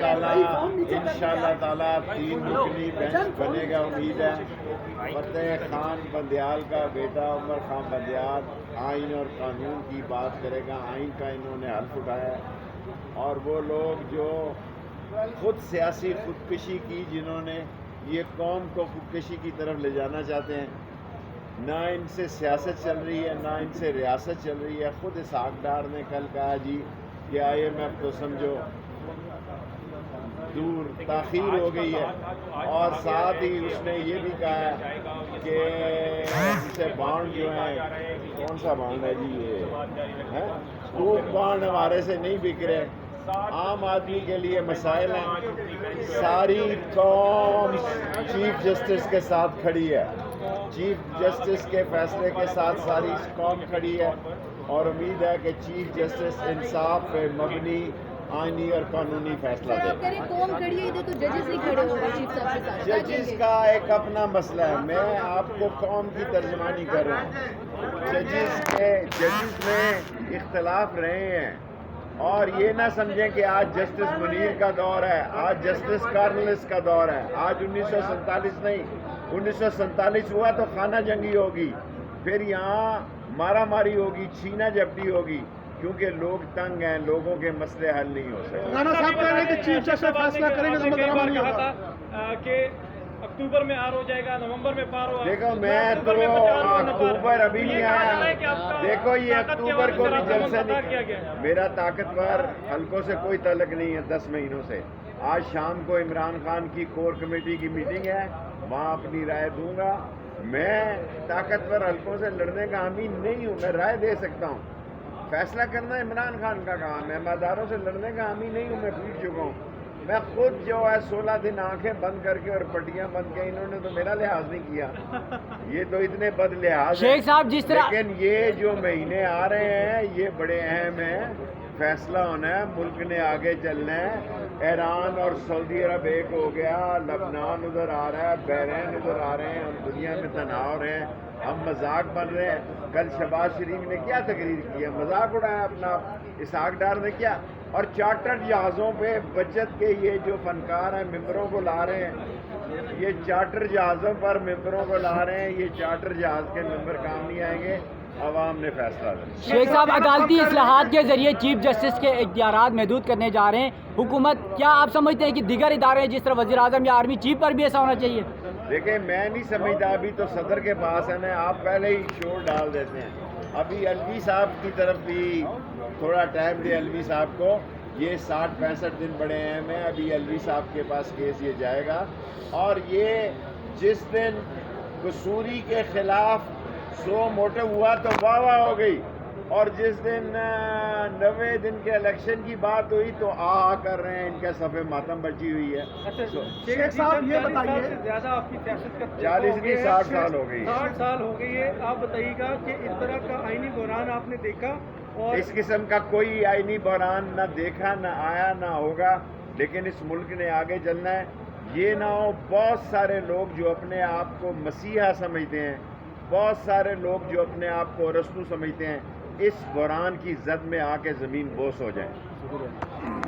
انشاءاللہ تعالیٰ 3 رکنی بینچ بنے گا، امید ہے۔ فتح خان بندیال کا بیٹا عمر خان بندیال آئین اور قانون کی بات کرے گا، آئین کا انہوں نے حلف اٹھایا ہے۔ اور وہ لوگ جو خود سیاسی خودکشی کی، جنہوں نے یہ قوم کو خودکشی کی طرف لے جانا چاہتے ہیں، نہ ان سے سیاست چل رہی ہے نہ ان سے ریاست چل رہی ہے۔ خود اسحاق ڈار نے کل کہا جی کہ IMF تو سمجھو دور تاخیر ہو گئی ہے، اور ساتھ ہی اس نے یہ بھی کہا ہے کہ ان سے بانڈ جو ہیں، کون سا بانڈ ہے جی یہ سکوپ بانڈ ہمارے سے نہیں بک رہے، عام آدمی کے لیے مسائل ہیں۔ ساری قوم چیف جسٹس کے ساتھ کھڑی ہے، چیف جسٹس کے فیصلے کے ساتھ ساری قوم کھڑی ہے، اور امید ہے کہ چیف جسٹس انصاف پہ مبنی آئینی اور قانونی فیصلہ دے۔ قوم کھڑی ہے تو ججز نہیں کھڑے ہو گئے چیف صاحب کے ساتھ۔ ججز کا ایک اپنا مسئلہ ہے، میں آپ کو قوم کی ترجمانی کر رہا ہوں۔ ججز میں اختلاف رہے ہیں، اور یہ نہ سمجھیں کہ آج جسٹس منیر کا دور ہے، آج جسٹس کارنلس کا دور ہے۔ آج 1947 نہیں، 1947 ہوا تو خانہ جنگی ہوگی، پھر یہاں مارا ماری ہوگی، چھینا جھپٹی ہوگی، کیونکہ لوگ تنگ ہیں، لوگوں کے مسئلے حل نہیں ہو سکتے۔ رانا صاحب کہہ رہے ہیں کہ چیف جسٹس فیصلہ کریں گے تو مقدمہ نہیں ہوگا کہ اکتوبر میں آر ہو جائے گا، نومبر میں پار ہوگا۔ دیکھو میں تو اکتوبر ابھی نہیں آیا، دیکھو یہ اکتوبر کو بھی جلسہ نہیں، میرا طاقتور حلقوں سے کوئی تعلق نہیں ہے 10 مہینوں سے۔ آج شام کو عمران خان کی کور کمیٹی کی میٹنگ ہے، وہاں اپنی رائے دوں گا۔ میں طاقتور حلقوں سے لڑنے کا حامی نہیں ہوں، میں رائے دے سکتا ہوں، فیصلہ کرنا عمران خان کا کام ہے، میں داروں سے لڑنے کا حامی نہیں ہوں، میں پھیٹ چکا ہوں۔ میں خود جو ہے 16 دن آنکھیں بند کر کے اور پٹیاں بند کے، انہوں نے تو میرا لحاظ نہیں کیا، یہ تو اتنے بد لحاظ ہیں۔ شیخ صاحب جس طرح لیکن یہ جو مہینے آ رہے ہیں یہ بڑے اہم ہیں، فیصلہ ہونا ہے، ملک نے آگے چلنا ہے۔ ایران اور سعودی عرب ایک ہو گیا، لبنان ادھر آ رہا ہے، بحرین ادھر آ رہے ہیں، ہم دنیا میں تنہا ہو رہے ہیں، ہم مذاق بن رہے ہیں۔ کل شہباز شریف نے کیا تقریر کی ہے، مذاق اڑایا اپنا، اسحاق ڈار نے کیا، اور چارٹرڈ جہازوں پہ بچت کے یہ جو فنکار ہیں ممبروں کو لا رہے ہیں، یہ چارٹر جہازوں پر ممبروں کو لا رہے ہیں، یہ چارٹر جہاز کے ممبر کام نہیں آئیں گے، عوام نے فیصلہ لیا۔ شیخ صاحب عدالتی اصلاحات کے ذریعے چیف جسٹس کے اختیارات محدود کرنے جا رہے ہیں حکومت، کیا آپ سمجھتے ہیں کہ دیگر ادارے جس طرح وزیر اعظم یا آرمی چیف پر بھی ایسا ہونا چاہیے؟ دیکھیں میں نہیں سمجھتا، ابھی تو صدر کے پاس ہے نا، آپ پہلے ہی شور ڈال دیتے ہیں۔ ابھی الوی صاحب کی طرف بھی تھوڑا ٹائم دے الوی صاحب کو، یہ 60-65 دن بڑے اہم ہیں، ابھی الوی صاحب کے پاس کیس یہ جائے گا، اور یہ جس دن قصوری کے خلاف 100 موٹو ہوا تو واہ واہ ہو گئی، اور جس دن 90 دن کے الیکشن کی بات ہوئی تو کر رہے ہیں، ان کے صفحے ماتم بچی ہوئی ہے۔ شیخ صاحب یہ بتائیے، زیادہ آپ کی سیاست کا 40 نہیں 60 سال ہو گئی، 60 سال ہو گئی ہے، آپ بتائیے گا کہ اس طرح کا آئینی بحران آپ نے دیکھا؟ اور اس قسم کا کوئی آئینی بحران نہ دیکھا، نہ آیا، نہ ہوگا، لیکن اس ملک نے آگے چلنا ہے۔ یہ نہ ہو بہت سارے لوگ جو اپنے آپ کو مسیحا سمجھتے ہیں، بہت سارے لوگ جو اپنے آپ کو ارسطو سمجھتے ہیں، اس بحران کی زد میں آ کے زمین بوس ہو جائیں۔